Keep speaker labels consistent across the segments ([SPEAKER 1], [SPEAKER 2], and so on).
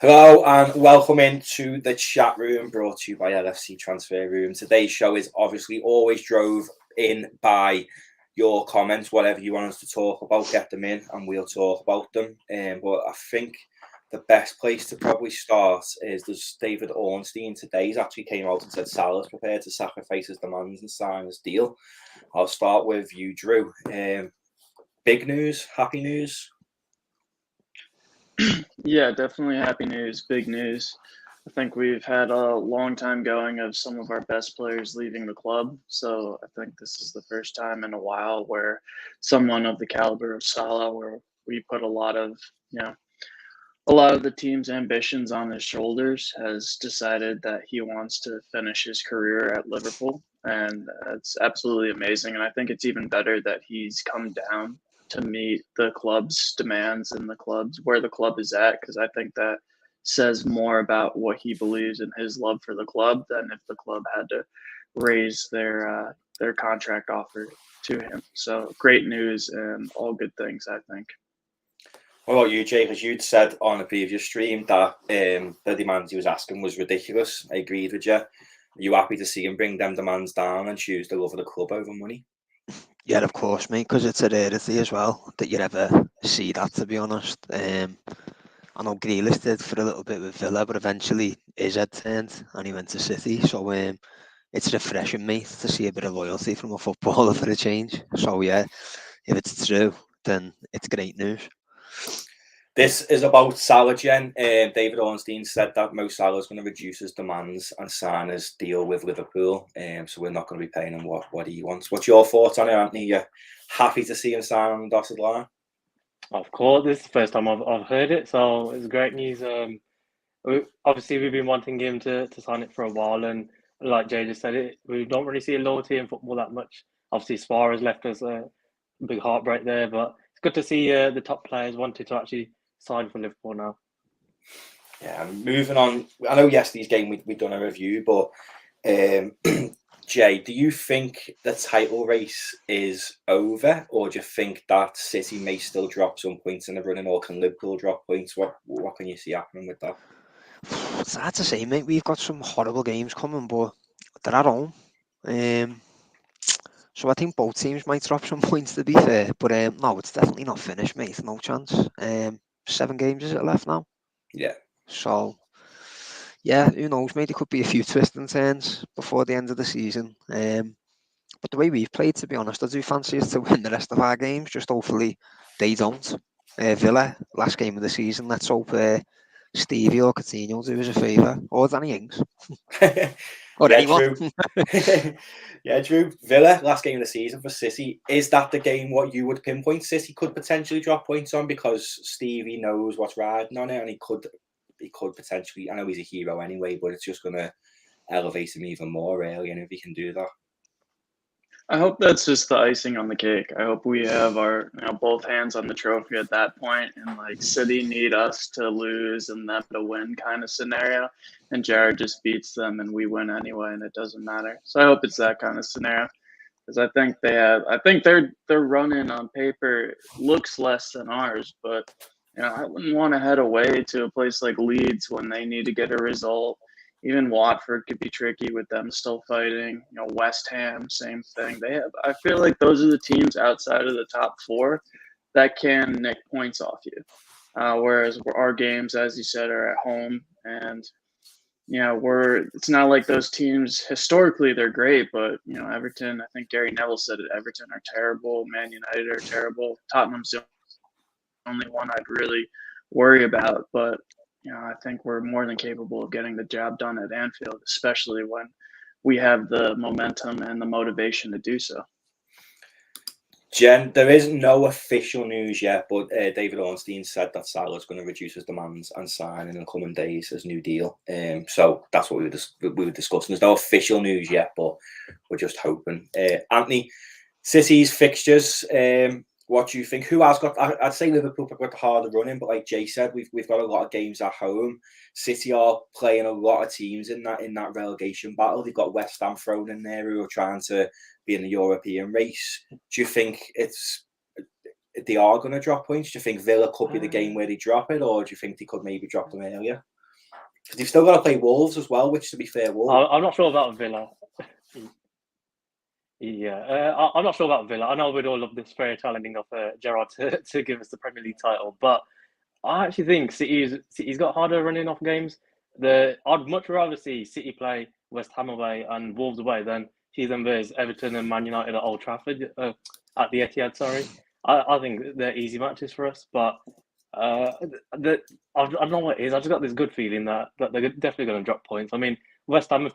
[SPEAKER 1] Hello and welcome into the chat room brought to you by LFC Transfer Room. Today's show is obviously always drove in by your comments. Whatever you want us to talk about, get them in and we'll talk about them. But I think the best place to probably start is there's David Ornstein today. He's actually came out and said Salah's prepared to sacrifice his demands and sign his deal. I'll start with you, Drew. Big news, happy news.
[SPEAKER 2] Yeah, definitely happy news, big news. I think we've had a long time going of some of our best players leaving the club. So I think this is the first time in a while where someone of the caliber of Salah, where we put a lot of the team's ambitions on his shoulders, has decided that he wants to finish his career at Liverpool. And it's absolutely amazing. And I think it's even better that he's come down to meet the club's demands and where the club is at, because I think that says more about what he believes in his love for the club than if the club had to raise their contract offer to him. So great news and all good things, I think.
[SPEAKER 1] What about you, Jay? Because you'd said on a previous stream that the demands he was asking was ridiculous. I agreed with you. Are you happy to see him bring them demands down and choose the love of the club over money?
[SPEAKER 3] Yeah, of course, mate, because it's a rarity as well that you ever see that, to be honest. I know Grealish did for a little bit with Villa, but eventually his head turned and he went to City. So it's refreshing, mate, to see a bit of loyalty from a footballer for a change. So yeah, if it's true, then it's great news.
[SPEAKER 1] This is about Salah, Jen. David Ornstein said that Mo Salah is going to reduce his demands and sign his deal with Liverpool. So we're not going to be paying him what he wants. What's your thoughts on it, Anthony? You're happy to see him sign on the dotted line?
[SPEAKER 4] Of course, this is the first time I've heard it, so it's great news. Obviously, we've been wanting him to sign it for a while, and like Jay just said, we don't really see a loyalty in football that much. Obviously, Suarez left us a big heartbreak there, but it's good to see the top players wanted to actually sign for Liverpool now.
[SPEAKER 1] Yeah, moving on. I know yesterday's game we've done a review, but Jay, do you think the title race is over, or do you think that City may still drop some points in the running, or can Liverpool drop points? What can you see happening with that?
[SPEAKER 3] It's hard to say, mate. We've got some horrible games coming, but they're at home. So I think both teams might drop some points, to be fair. But no, it's definitely not finished, mate. No chance. 7 games is it left now?
[SPEAKER 1] Yeah.
[SPEAKER 3] So, yeah, who knows, mate? There could be a few twists and turns before the end of the season. But the way we've played, to be honest, I do fancy us to win the rest of our games. Just hopefully they don't. Villa, last game of the season. Let's hope Stevie or Coutinho do us a favour. Or Danny Ings. Or
[SPEAKER 1] yeah,
[SPEAKER 3] anyone.
[SPEAKER 1] Drew. Yeah, Drew. Villa, last game of the season for City. Is that the game what you would pinpoint City could potentially drop points on, because Stevie knows what's riding on it, and he could potentially, I know he's a hero anyway, but it's just going to elevate him even more, really, and if he can do that.
[SPEAKER 2] I hope that's just the icing on the cake. I hope we have our both hands on the trophy at that point, and like City need us to lose and them to win kind of scenario, and Jared just beats them and we win anyway, and it doesn't matter. So I hope it's that kind of scenario, because I think their run-in on paper looks less than ours, but I wouldn't want to head away to a place like Leeds when they need to get a result. Even Watford could be tricky with them still fighting. West Ham, same thing. I feel like those are the teams outside of the top 4 that can nick points off you. Whereas our games, as you said, are at home, and it's not like those teams historically they're great, but Everton. I think Gary Neville said it. Everton are terrible. Man United are terrible. Tottenham's the only one I'd really worry about, but. I think we're more than capable of getting the job done at Anfield, especially when we have the momentum and the motivation to do so.
[SPEAKER 1] Jen, there is no official news yet, but David Ornstein said that Salah's going to reduce his demands and sign in the coming days his new deal. So that's what we were discussing. There's no official news yet, but we're just hoping. Anthony, City's fixtures. What do you think? Who has got? I'd say Liverpool have got the harder running, but like Jay said, we've got a lot of games at home. City are playing a lot of teams in that relegation battle. They've got West Ham thrown in there who are trying to be in the European race. Do you think they are going to drop points? Do you think Villa could be the game where they drop it, or do you think they could maybe drop them earlier? Because they've still got to play Wolves as well, which, to be fair, Wolves.
[SPEAKER 4] I'm not sure about Villa. I'm not sure about Villa. I know we'd all love this fairy tale ending of Gerrard to give us the Premier League title, but I actually think City's got harder running off games. I'd much rather see City play West Ham away and Wolves away than see them versus Everton and Man United at Old Trafford, at the Etihad. Sorry, I think they're easy matches for us, but I don't know what it is. I just got this good feeling that they're definitely going to drop points. I mean, West Ham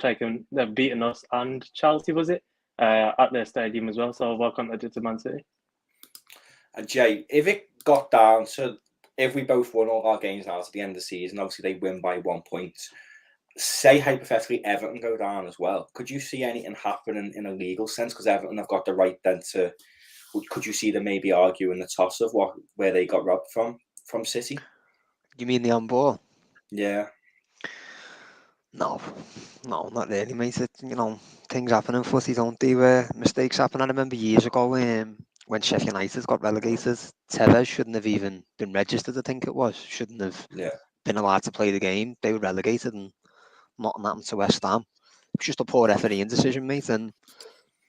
[SPEAKER 4] they've beaten us, and Chelsea, was it, at their stadium as well. So why can't they do it to Man City?
[SPEAKER 1] And Jay, if it got down to, if we both won all our games now at the end of the season, obviously they win by 1 point. Say hypothetically Everton go down as well. Could you see anything happening in a legal sense? Because Everton have got the right then to. Could you see them maybe arguing the toss of where they got robbed from City?
[SPEAKER 3] You mean the on ball?
[SPEAKER 1] Yeah.
[SPEAKER 3] No, not really, mate. Things happen in footy, don't they? Where mistakes happen. I remember years ago when Sheffield United got relegated, Tevez shouldn't have even been registered, I think it was. Shouldn't have been allowed to play the game. They were relegated and nothing happened to West Ham. It was just a poor refereeing decision, mate. And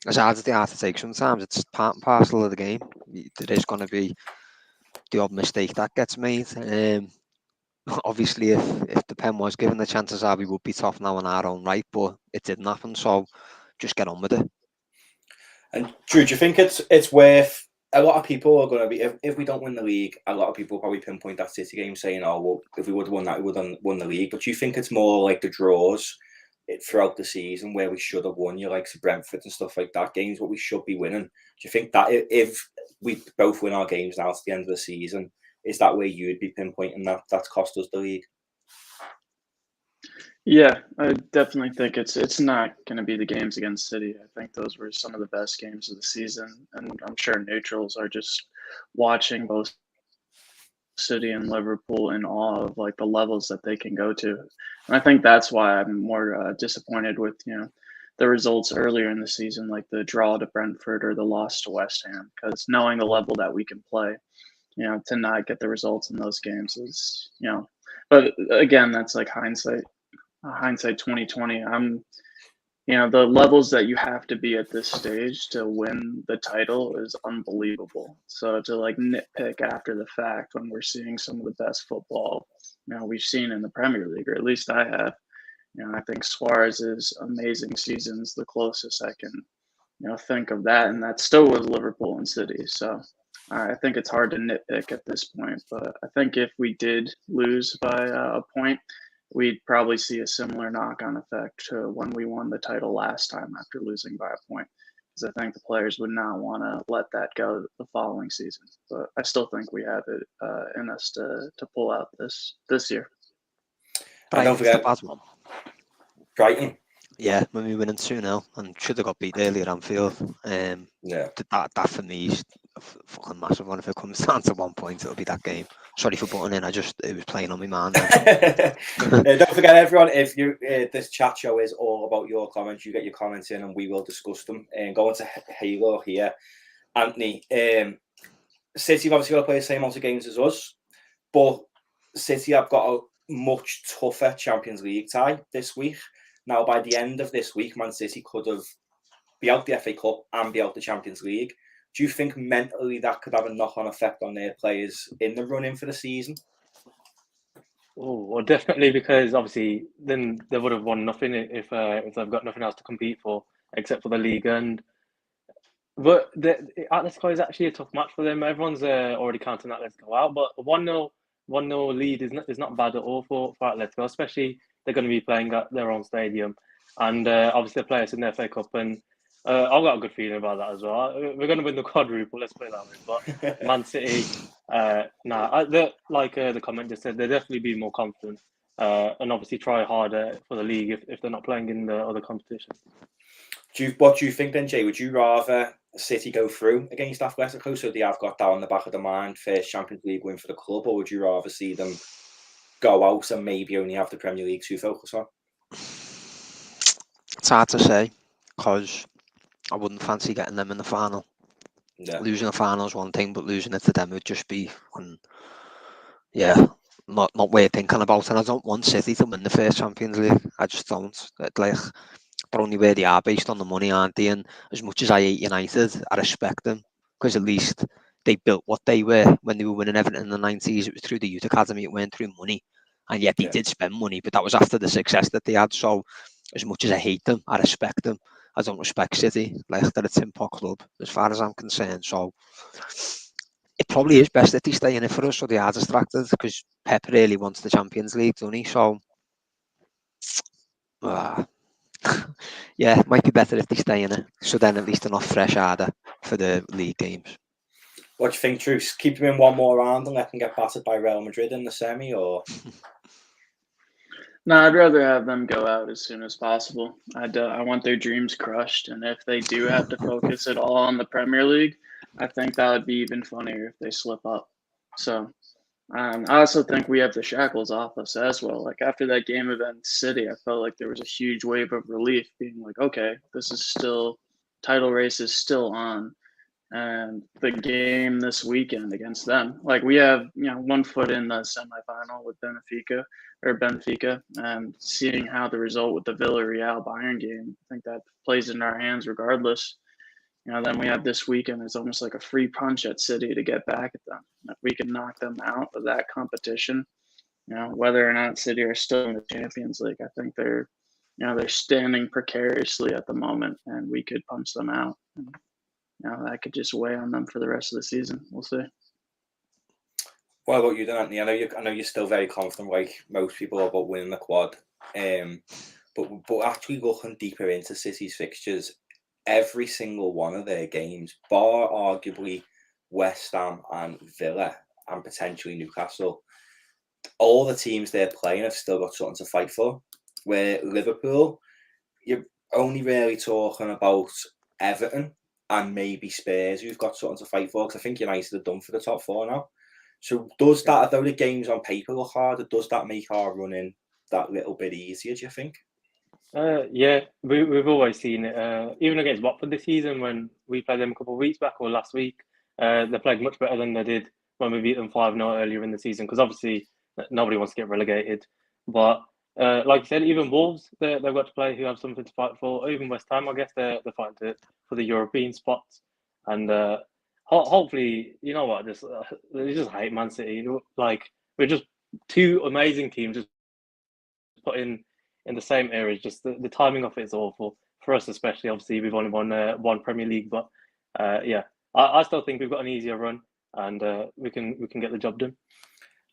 [SPEAKER 3] as hard as they are to take sometimes, it's part and parcel of the game. There is going to be the odd mistake that gets made. Obviously, if the pen was given, the chances are we would be tough now in our own right, but it didn't happen, so just get on with it. And
[SPEAKER 1] Drew, do you think it's worth? A lot of people are going to be, if we don't win the league, a lot of people probably pinpoint that City game saying, oh, well, if we would have won that, we would have won the league. But do you think it's more like the draws throughout the season where we should have won, you like Brentford and stuff like that, games what we should be winning? Do you think that if we both win our games now to the end of the season, is that where you'd be pinpointing that's cost us the league?
[SPEAKER 2] Yeah, I definitely think it's not going to be the games against City. I think those were some of the best games of the season, and I'm sure neutrals are just watching both City and Liverpool in awe of like the levels that they can go to. And I think that's why I'm more disappointed with the results earlier in the season, like the draw to Brentford or the loss to West Ham, because knowing the level that we can play, to not get the results in those games is But again, that's like hindsight 2020. The levels that you have to be at this stage to win the title is unbelievable. So to like nitpick after the fact when we're seeing some of the best football we've seen in the Premier League, or at least I have. I think Suarez's amazing season's the closest I can think of that, and that still was Liverpool and City. So I think it's hard to nitpick at this point, but I think if we did lose by a point, we'd probably see a similar knock-on effect to when we won the title last time after losing by a point, because I think the players would not want to let that go the following season. But I still think we have it in us to pull out this year.
[SPEAKER 3] But don't forget
[SPEAKER 1] Brighton.
[SPEAKER 3] Yeah, when we win in 2-0 and should have got beat earlier at Anfield. That for me is a fucking massive one. If it comes down to 1 point, it'll be that game. Sorry for butting in. It was playing on my mind.
[SPEAKER 1] Don't forget, everyone, if you this chat show is all about your comments. You get your comments in and we will discuss them. And going to Halo here, Anthony. City have obviously got to play the same amount of games as us, but City have got a much tougher Champions League tie this week. Now, by the end of this week, Man City could have be out the FA Cup and be out the Champions League. Do you think mentally that could have a knock-on effect on their players in the run-in for the season?
[SPEAKER 4] Oh, well, definitely, because obviously then they would have won nothing if they've got nothing else to compete for except for the league. But Atletico is actually a tough match for them. Everyone's already counting Atletico out, but 1-0 lead is not bad at all for Atletico, especially they're going to be playing at their own stadium, and obviously they play us in the FA Cup, and I've got a good feeling about that as well. We're going to win the quadruple, let's put it that way. But Man City, the comment just said, they'll definitely be more confident and obviously try harder for the league if they're not playing in the other competitions.
[SPEAKER 1] What do you think then, Jay? Would you rather City go through against Atletico so they have got that on the back of the mind, first Champions League win for the club, or would you rather see them go out and maybe only have the Premier League to focus on?
[SPEAKER 3] It's hard to say, because I wouldn't fancy getting them in the final. Yeah. Losing the final is one thing, but losing it to them would just be, not worth thinking about. And I don't want City to win the first Champions League. I just don't. Like, they're only where they are based on the money, aren't they? And as much as I hate United, I respect them because at least they built what they were when they were winning everything in the 90s. It was through the youth academy, it weren't through money. And yet they did spend money, but that was after the success that they had. So as much as I hate them, I respect them. I don't respect City. Like, they're a tin pot club as far as I'm concerned. So it probably is best that they stay in it for us so they are distracted because Pep really wants the Champions League, doesn't he? So yeah, it might be better if they stay in it. So then at least they're not fresh harder for the league games.
[SPEAKER 1] What do you think, Truce? Keep them in one more round and let them get battered by Real Madrid in the semi, or?
[SPEAKER 2] No, I'd rather have them go out as soon as possible. I want their dreams crushed, and if they do have to focus at all on the Premier League, I think that would be even funnier if they slip up. So I also think we have the shackles off us as well. Like after that game against City, I felt like there was a huge wave of relief, being like, okay, this is still, title race is still on. And the game this weekend against them, like we have, 1 foot in the semifinal with Benfica, and seeing how the result with the Villarreal Bayern game, I think that plays in our hands regardless. Then we have this weekend. It's almost like a free punch at City to get back at them. If we can knock them out of that competition, whether or not City are still in the Champions League, I think they're standing precariously at the moment, and we could punch them out. And, that could just weigh on them for the rest of the season. We'll see.
[SPEAKER 1] What about you, then, Anthony? I know you're still very confident, like most people, about winning the quad. But actually looking deeper into City's fixtures, every single one of their games, bar arguably West Ham and Villa and potentially Newcastle, all the teams they're playing have still got something to fight for. Where Liverpool, you're only really talking about Everton and maybe Spurs, who've got something to fight for, because I think United are done for the top 4 now. So does that, though the games on paper look harder, does that make our running that little bit easier, do you think?
[SPEAKER 4] Yeah, we've always seen it. Even against Watford this season, when we played them a couple of weeks back or last week, they played much better than they did when we beat them 5-0 earlier in the season, because obviously nobody wants to get relegated. But like you said, even Wolves, they've got to play who have something to fight for. Even West Ham, I guess they're fighting for the European spots. And hopefully, you know what, they just hate Man City. Like, we're just two amazing teams just put in the same areas. Just the timing of it is awful for us, especially. Obviously, we've only won one Premier League, but yeah, I still think we've got an easier run, and we can get the job done.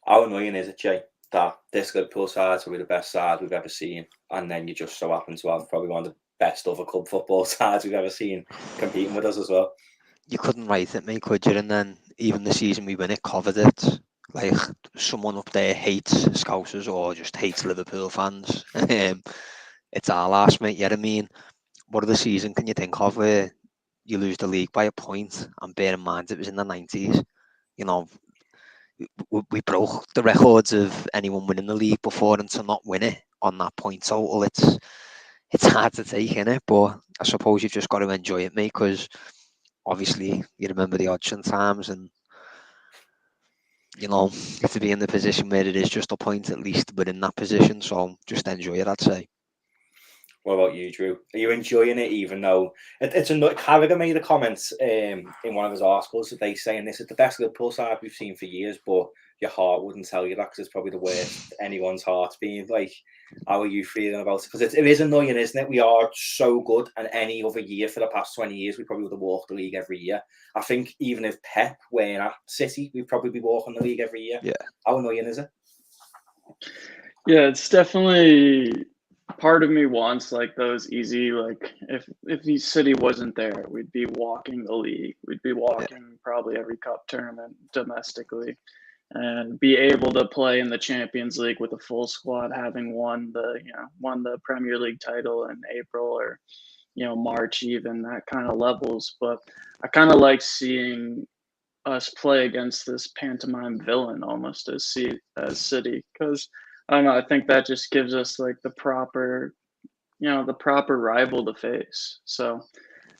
[SPEAKER 1] How annoying is it, Jay, that this Liverpool side will be the best side we've ever seen, and then you just so happen to have probably one of the best other club football sides we've ever seen competing with us as well?
[SPEAKER 3] You couldn't write it, mate, could you? And then even the season we win it, covered it. Like, someone up there hates Scousers or just hates Liverpool fans. It's our last, mate. You know what I mean? What other season can you think of where you lose the league by a point? And bear in mind, it was in the 90s. We broke the records of anyone winning the league before, and to not win it on that point total, it's hard to take, innit? But I suppose you've just got to enjoy it, mate, because obviously you remember the odds times, and to be in the position where it is just a point at least within that position, so just enjoy it, I'd say.
[SPEAKER 1] What about you, Drew? Are you enjoying it, even though it's a Carragher made a comment in one of his articles today saying this is the best Liverpool side we've seen for years, but your heart wouldn't tell you that because it's probably the worst anyone's heart's been. Like, how are you feeling about it? Because it is annoying, isn't it? We are so good, and any other year for the past 20 years, we probably would have walked the league every year. I think even if Pep weren't at City, we'd probably be walking the league every year.
[SPEAKER 3] Yeah.
[SPEAKER 1] How annoying is it?
[SPEAKER 2] Yeah, it's definitely... Part of me wants like those easy, like if the City wasn't there, we'd be walking the league. We'd be walking probably every cup tournament domestically, and be able to play in the Champions League with a full squad, having won the Premier League title in April or March, even that kind of levels. But I kind of like seeing us play against this pantomime villain almost as City, because I don't know. I think that just gives us like the proper rival to face. So,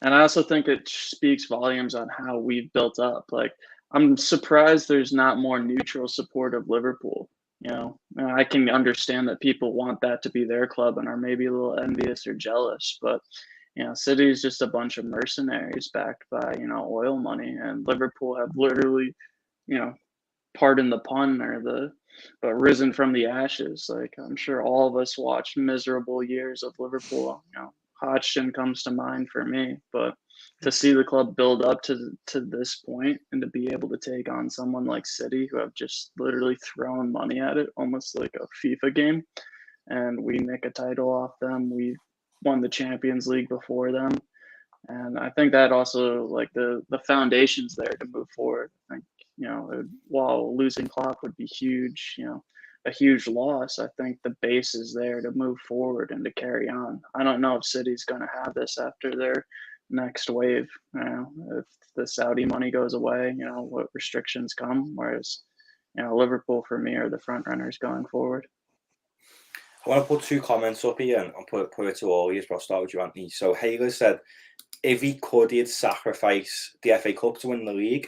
[SPEAKER 2] and I also think it speaks volumes on how we've built up. Like, I'm surprised there's not more neutral support of Liverpool. I can understand that people want that to be their club and are maybe a little envious or jealous, but City is just a bunch of mercenaries backed by oil money, and Liverpool have literally, pardon the pun but risen from the ashes. Like, I'm sure all of us watched miserable years of Liverpool. Hodgson comes to mind for me, but to see the club build up to this point and to be able to take on someone like City, who have just literally thrown money at it, almost like a FIFA game, and we nick a title off them. We won the Champions League before them, and I think that also, like, the foundation's there to move forward. I think while losing Klopp would be huge, a huge loss, I think the base is there to move forward and to carry on. I don't know if City's going to have this after their next wave. If the Saudi money goes away, what restrictions come, whereas Liverpool for me are the front runners going forward.
[SPEAKER 1] I want to put 2 comments up here and put it to all of you, but I'll start with you, Anthony. So Haylor said if he could, he'd sacrifice the FA Cup to win the league.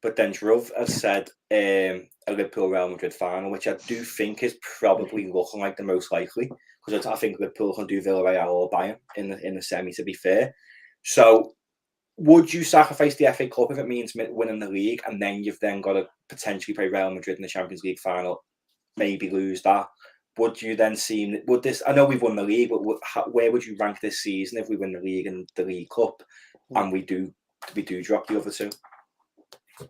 [SPEAKER 1] But then Druv has said a Liverpool Real Madrid final, which I do think is probably looking like the most likely, because I think Liverpool can do Villarreal or Bayern in the semi, to be fair. So would you sacrifice the FA Cup if it means winning the league, and then you've then got to potentially play Real Madrid in the Champions League final, maybe lose that? Would you then I know we've won the league, but where would you rank this season if we win the league and the League Cup, and we do drop the other 2?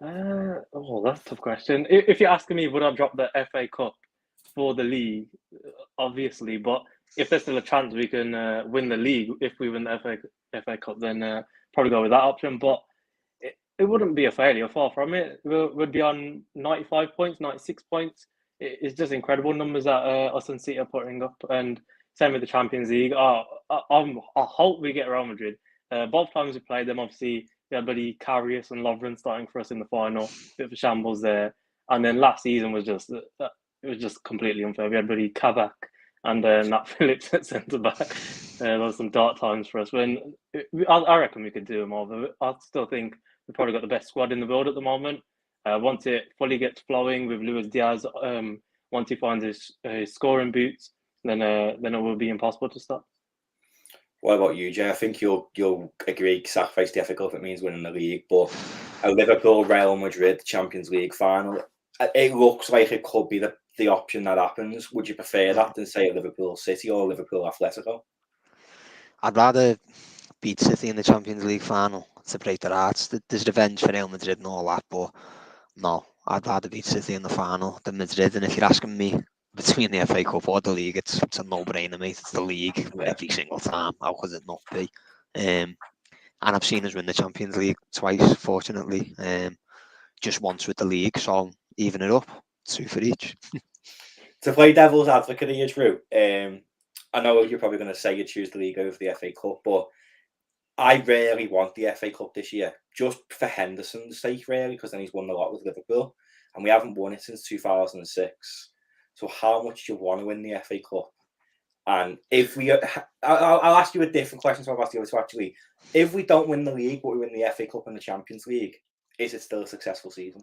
[SPEAKER 4] That's a tough question. If you're asking me, would I drop the FA Cup for the league? Obviously, but if there's still a chance we can win the league, if we win the FA Cup, then probably go with that option. But it wouldn't be a failure, far from it. We'd be on 95 points, 96 points. It's just incredible numbers that us and City are putting up. And same with the Champions League. I hope we get Real Madrid. Both times we played them, obviously, we had buddy Karius and Lovren starting for us in the final. Bit of a shambles there. And then last season was just completely unfair. We had buddy Kabak and Nat Phillips at centre back. There was some dark times for us. I reckon we could do them all, but I still think we've probably got the best squad in the world at the moment. Once it fully gets flowing with Luis Diaz, once he finds his scoring boots, then it will be impossible to stop.
[SPEAKER 1] What about you, Jay? I think you'll agree, sacrifice the FA Cup if it means winning the league, but a Liverpool Real Madrid Champions League final, it looks like it could be the option that happens. Would you prefer that than, say, a Liverpool City or Liverpool Atletico?
[SPEAKER 3] I'd rather beat City in the Champions League final to break their hearts. There's revenge for Real Madrid and all that, but no, I'd rather beat City in the final than Madrid. And if you're asking me between the FA Cup or the league, it's a no-brainer, mate. It's the league every single time. How could it not be? And I've seen us win the Champions League twice, fortunately. Just once with the league, so even it up, 2 for each.
[SPEAKER 1] To play devil's advocate here, Drew, I know you're probably going to say you choose the league over the FA Cup, but I really want the FA Cup this year, just for Henderson's sake, really, because then he's won a lot with Liverpool, and we haven't won it since 2006. So how much do you want to win the FA Cup? And if I'll ask you a different question, so I've asked you to actually, if we don't win the league, but we win the FA Cup and the Champions League, is it still a successful season?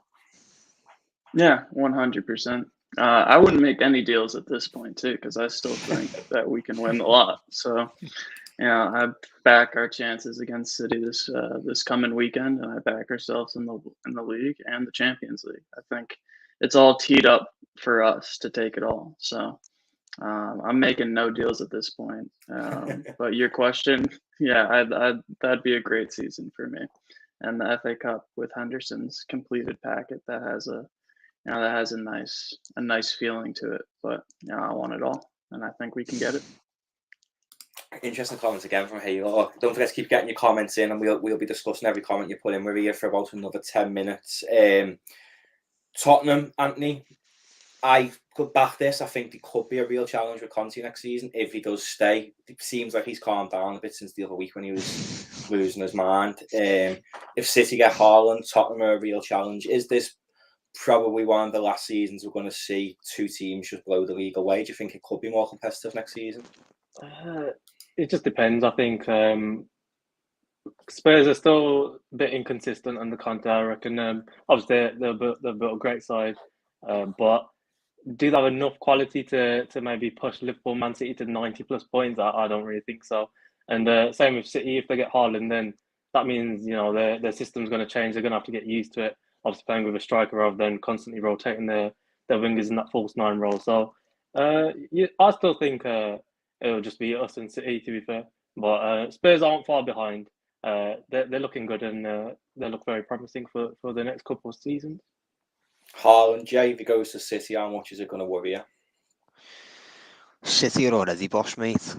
[SPEAKER 2] Yeah, 100%. I wouldn't make any deals at this point too, because I still think that we can win a lot. So, I back our chances against City this coming weekend, and I back ourselves in the league and the Champions League. I think it's all teed up for us to take it all. So, I'm making no deals at this point. But your question, that'd be a great season for me, and the FA Cup with Henderson's completed packet that has a nice feeling to it. But I want it all, and I think we can get it.
[SPEAKER 1] Interesting comments again from Halo. Don't forget to keep getting your comments in, and we'll be discussing every comment you put in. We're here for about another 10 minutes. Tottenham, Anthony, I could back this. I think there could be a real challenge with Conte next season if he does stay. It seems like he's calmed down a bit since the other week when he was losing his mind. If City get Haaland, Tottenham are a real challenge. Is this probably one of the last seasons we're going to see 2 teams just blow the league away? Do you think it could be more competitive next season?
[SPEAKER 4] It just depends. I think Spurs are still a bit inconsistent under Conte, I reckon. Obviously, they're built a great side, but do they have enough quality to maybe push Liverpool, Man City to 90+ points? I don't really think so. And same with City. If they get Haaland, then that means their system's going to change. They're going to have to get used to it. Obviously, playing with a striker rather than constantly rotating their wingers in that false nine role. So, I still think it'll just be us and City, to be fair. But Spurs aren't far behind. They're looking good, and they look very promising for the next couple of seasons.
[SPEAKER 1] Haaland, Jay, if he goes to City, how much is it going to worry you?
[SPEAKER 3] City are already boss, mate.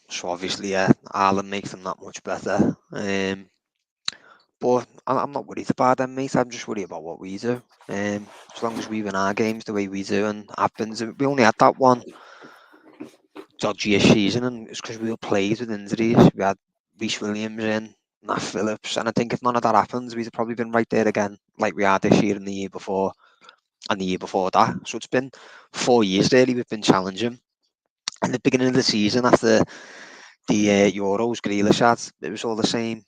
[SPEAKER 3] So obviously, Haaland makes them that much better. But I'm not worried about them, mate. I'm just worried about what we do. As long as we win our games the way we do, and happens, we only had that one dodgy-ish season, and it's because we were plagued with injuries. We had Reece Williams in, Nat Phillips, and I think if none of that happens, we'd have probably been right there again, like we had this year and the year before, and the year before that. So it's been 4 years really we've been challenging. In the beginning of the season, after the Euros, Grealish had, it was all the same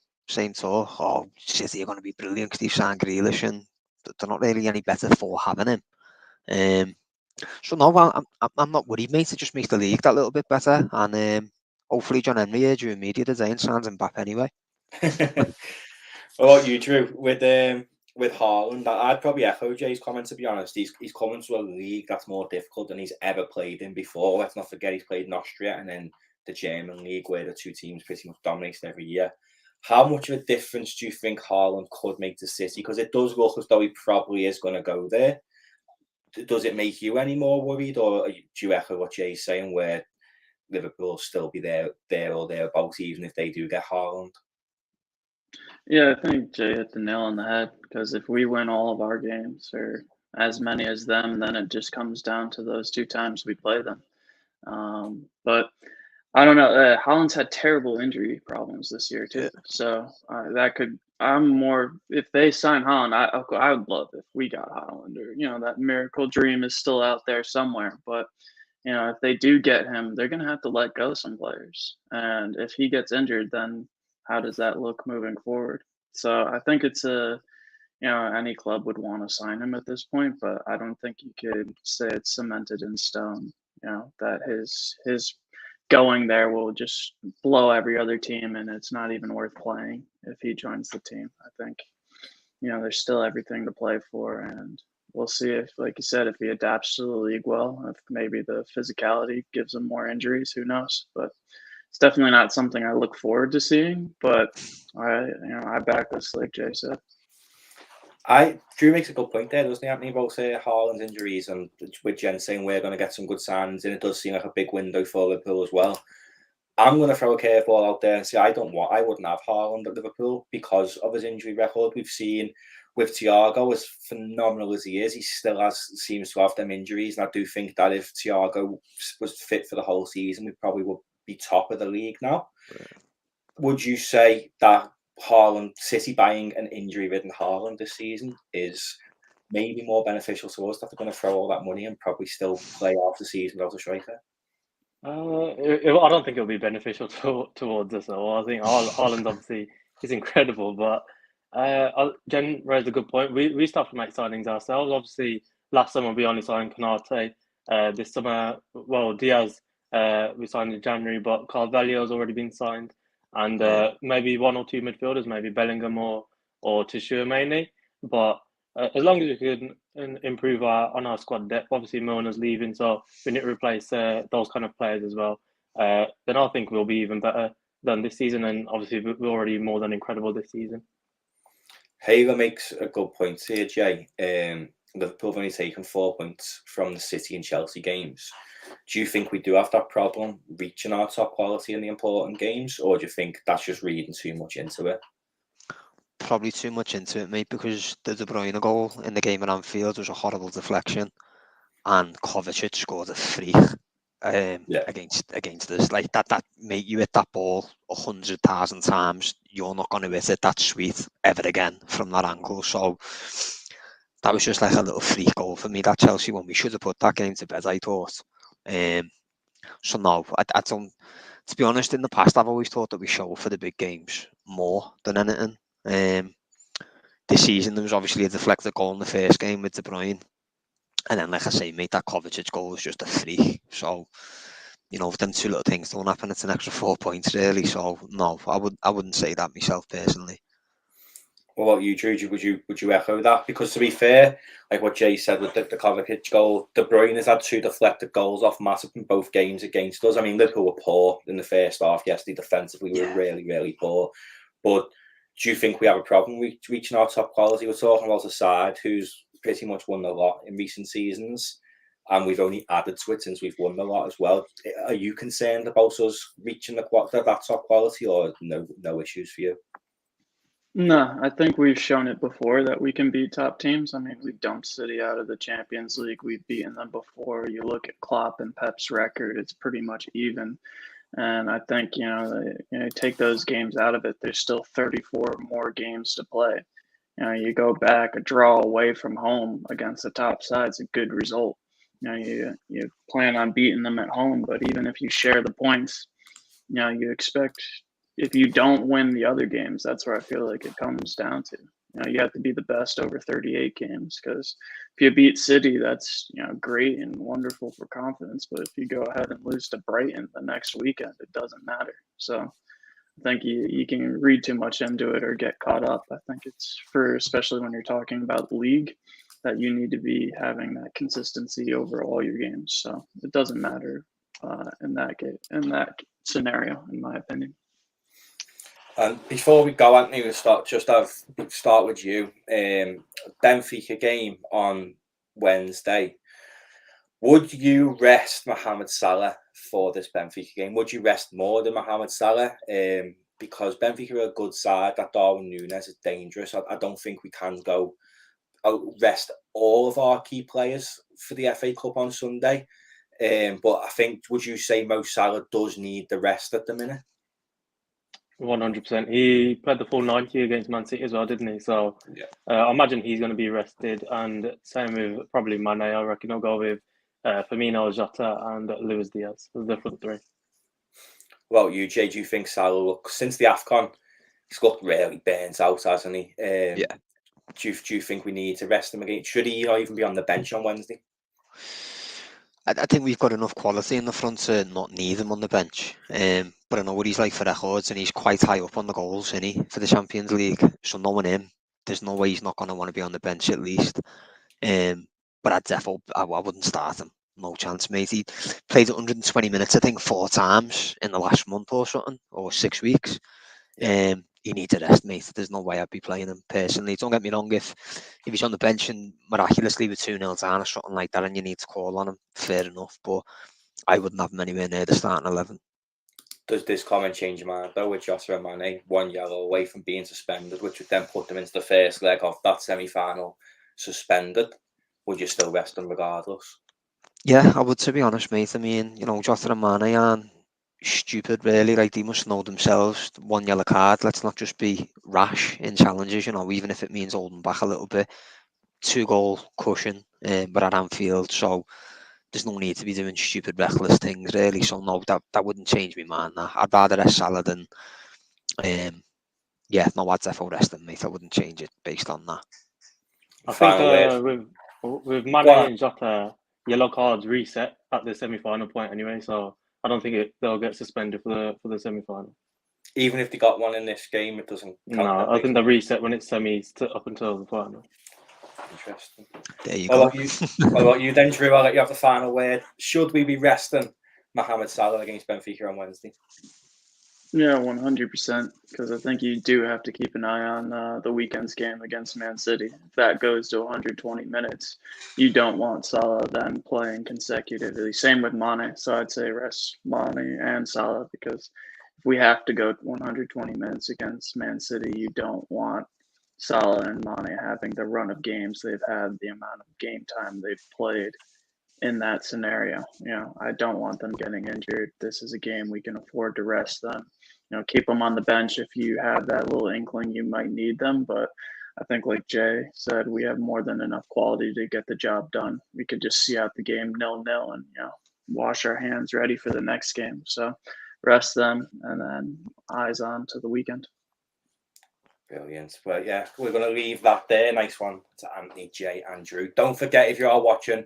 [SPEAKER 3] talk. Oh, City are going to be brilliant because they've signed Grealish, and they're not really any better for having him. So no, I'm not worried, mate. It just makes the league that little bit better, and hopefully John Henry here during media today and signs him back anyway.
[SPEAKER 1] What about you, Drew? With Haaland, I'd probably echo Jay's comment, to be honest. He's coming to a league that's more difficult than he's ever played in before. Let's not forget he's played in Austria and then the German league, where the two teams pretty much dominated every year. How much of a difference do you think Haaland could make to City? Because it does look as though he probably is going to go there. Does it make you any more worried, or do you echo what Jay's saying, where Liverpool will still be there or thereabouts, even if they do get Haaland?
[SPEAKER 2] Yeah, I think Jay hit the nail on the head, because if we win all of our games, or as many as them, then it just comes down to those 2 times we play them. But I don't know. Haaland's had terrible injury problems this year too, so that could. I'm more, if they sign Haaland, I would love if we got Haaland, or that miracle dream is still out there somewhere. But if they do get him, they're gonna have to let go some players, and if he gets injured, then how does that look moving forward? So I think it's any club would want to sign him at this point, but I don't think you could say it's cemented in stone. That his going there will just blow every other team, and it's not even worth playing if he joins the team. I think there's still everything to play for, and we'll see if, like you said, if he adapts to the league well. If maybe the physicality gives him more injuries, who knows? But it's definitely not something I look forward to seeing. But I back this, like Jay said.
[SPEAKER 1] Drew makes a good point there, doesn't he, Anthony, about Haaland's injuries, and with Jen saying we're going to get some good signs, and it does seem like a big window for Liverpool as well. I'm going to throw a curveball out there and say I wouldn't have Haaland at Liverpool because of his injury record. We've seen with Thiago, as phenomenal as he is, he still seems to have them injuries, and I do think that if Thiago was fit for the whole season, we probably would be top of the league now. Yeah. Would you say that Haaland, City buying an injury-ridden Haaland this season is maybe more beneficial to us, that they're going to throw all that money and probably still play off the season without a striker?
[SPEAKER 4] I don't think it'll be beneficial towards us all. I think Haaland obviously is incredible, but Jen raised a good point. We start to make signings ourselves. Obviously, last summer we only signed Konate. This summer, Diaz we signed in January, but Carvalho's already been signed. And maybe 1 or 2 midfielders, maybe Bellingham or Tishua mainly. But as long as we can improve on our squad depth, obviously Milner's leaving, so we need to replace those kind of players as well. Then I think we'll be even better than this season, and obviously we're already more than incredible this season.
[SPEAKER 1] Haver makes a good point here, Jay. Liverpool have only taken 4 points from the City and Chelsea games. Do you think we do have that problem reaching our top quality in the important games, or do you think that's just reading too much into it?
[SPEAKER 3] Probably too much into it, mate, because the De Bruyne goal in the game at Anfield was a horrible deflection, and Kovacic scored a freak against us. Like that, mate, you hit that ball 100,000 times, you're not going to hit it that sweet ever again from that angle. So that was just like a little freak goal for me, that Chelsea one. We should have put that game to bed, I thought. So no, I don't. To be honest, in the past, I've always thought that we show for the big games more than anything. This season, there was obviously a deflected goal in the first game with De Bruyne, And then, like I say, mate, that Kovacic goal was just a freak. So, you know, if them two little things don't happen, it's an extra 4 points, really. So, no, I wouldn't say that myself personally.
[SPEAKER 1] What about you, Drew? Would you echo that? Because to be fair, like what Jay said with the Kovacic goal, De Bruyne has had 2 deflected goals off Matip in both games against us. I mean, Liverpool were poor in the first half yesterday. Defensively, we were really, really poor. But do you think we have a problem reaching our top quality? We're talking about a side who's pretty much won a lot in recent seasons, and we've only added to it since we've won a lot as well. Are you concerned about us reaching that top quality, or no issues for you?
[SPEAKER 2] No, I think we've shown it before that we can beat top teams. I mean, we dumped City out of the Champions League. We've beaten them before. You look at Klopp and Pep's record, it's pretty much even. And I think, take those games out of it, there's still 34 more games to play. You go back, a draw away from home against the top side's a good result. You plan on beating them at home, but even if you share the points, you expect, if you don't win the other games, that's where I feel like it comes down to. You have to be the best over 38 games, because if you beat City, that's great and wonderful for confidence. But if you go ahead and lose to Brighton the next weekend, it doesn't matter. So I think you can read too much into it or get caught up. I think it's especially when you're talking about the league, that you need to be having that consistency over all your games. So it doesn't matter in that scenario, in my opinion.
[SPEAKER 1] And before we go, Anthony, we'll start with you. Benfica game on Wednesday. Would you rest Mohamed Salah for this Benfica game? Would you rest more than Mohamed Salah? Because Benfica are a good side. That Darwin Núñez is dangerous. I don't think we can go rest all of our key players for the FA Cup on Sunday. But I think, would you say Mo Salah does need the rest at the minute?
[SPEAKER 4] 100%. He played the full 90 against Man City as well, didn't he? So I imagine he's going to be rested. And same with probably Mane. I reckon he'll go with Firmino, Jota, and Luis Diaz as the front three.
[SPEAKER 1] Well, you, Jay, do you think Salah, since the AFCON, he's looked really burnt out, hasn't he?
[SPEAKER 3] Yeah.
[SPEAKER 1] Do you think we need to rest him again? Should he even be on the bench on Wednesday?
[SPEAKER 3] I think we've got enough quality in the front to not need him on the bench. But I know what he's like for records, and he's quite high up on the goals, isn't he, for the Champions League? So knowing him, there's no way he's not going to want to be on the bench at least. But I wouldn't start him. No chance, mate. He played 120 minutes, I think, 4 times in the last month or something, or 6 weeks. He needs a rest, mate. There's no way I'd be playing him personally. Don't get me wrong, if he's on the bench and miraculously with 2-0 down or something like that and you need to call on him, fair enough. But I wouldn't have him anywhere near the starting 11.
[SPEAKER 1] Does this comment change your mind, though, with Jota and Mane 1 yellow away from being suspended, which would then put them into the first leg of that semi-final suspended? Would you still rest them regardless?
[SPEAKER 3] Yeah, I would, to be honest, mate. I mean, Jota and Mane aren't stupid, really. Like, they must know themselves. 1 yellow card. Let's not just be rash in challenges, even if it means holding back a little bit. 2-goal cushion, but at Anfield, so there's no need to be doing stupid, reckless things, really. So no, that wouldn't change my mind. I'd rather rest Salah than, I'd definitely rest him, mate. I wouldn't change it based on that.
[SPEAKER 4] I think with Mane and Jota, yellow cards reset at the semi-final point anyway, so I don't think they'll get suspended for the semi-final.
[SPEAKER 1] Even if they got one in this game, it doesn't count.
[SPEAKER 4] No, I think they reset when it's semis up until the final.
[SPEAKER 1] Interesting.
[SPEAKER 3] There you go.
[SPEAKER 1] What about you then, Drew? I'll let you have the final word. Should we be resting Mohamed Salah against Benfica on Wednesday?
[SPEAKER 2] Yeah, 100%, because I think you do have to keep an eye on the weekend's game against Man City. If that goes to 120 minutes, you don't want Salah then playing consecutively. Same with Mane, so I'd say rest Mane and Salah, because if we have to go 120 minutes against Man City, you don't want Salah and Mane having the run of games they've had, the amount of game time they've played in that scenario. I don't want them getting injured. This is a game we can afford to rest them. Keep them on the bench if you have that little inkling you might need them. But I think, like Jay said, we have more than enough quality to get the job done. We could just see out the game 0-0 and wash our hands ready for the next game. So rest them and then eyes on to the weekend.
[SPEAKER 1] Brilliant. Well, yeah, we're going to leave that there. Nice one to Anthony, Jay, and Drew. Don't forget, if you are watching,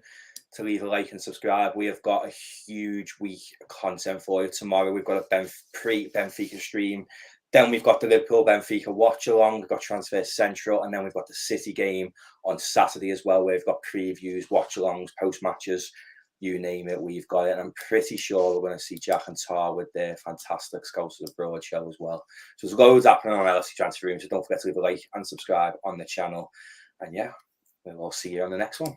[SPEAKER 1] to leave a like and subscribe. We have got a huge week of content for you. Tomorrow we've got a pre-Benfica stream. Then we've got the Liverpool-Benfica watch-along. We've got Transfer Central. And then we've got the City game on Saturday as well, where we've got previews, watch-alongs, post-matches. You name it, we've got it. And I'm pretty sure we're going to see Jack and Tar with their fantastic Scouts of the Broad show as well. So there's loads happening on LFC Transfer Room. So don't forget to leave a like and subscribe on the channel. And yeah, we'll see you on the next one.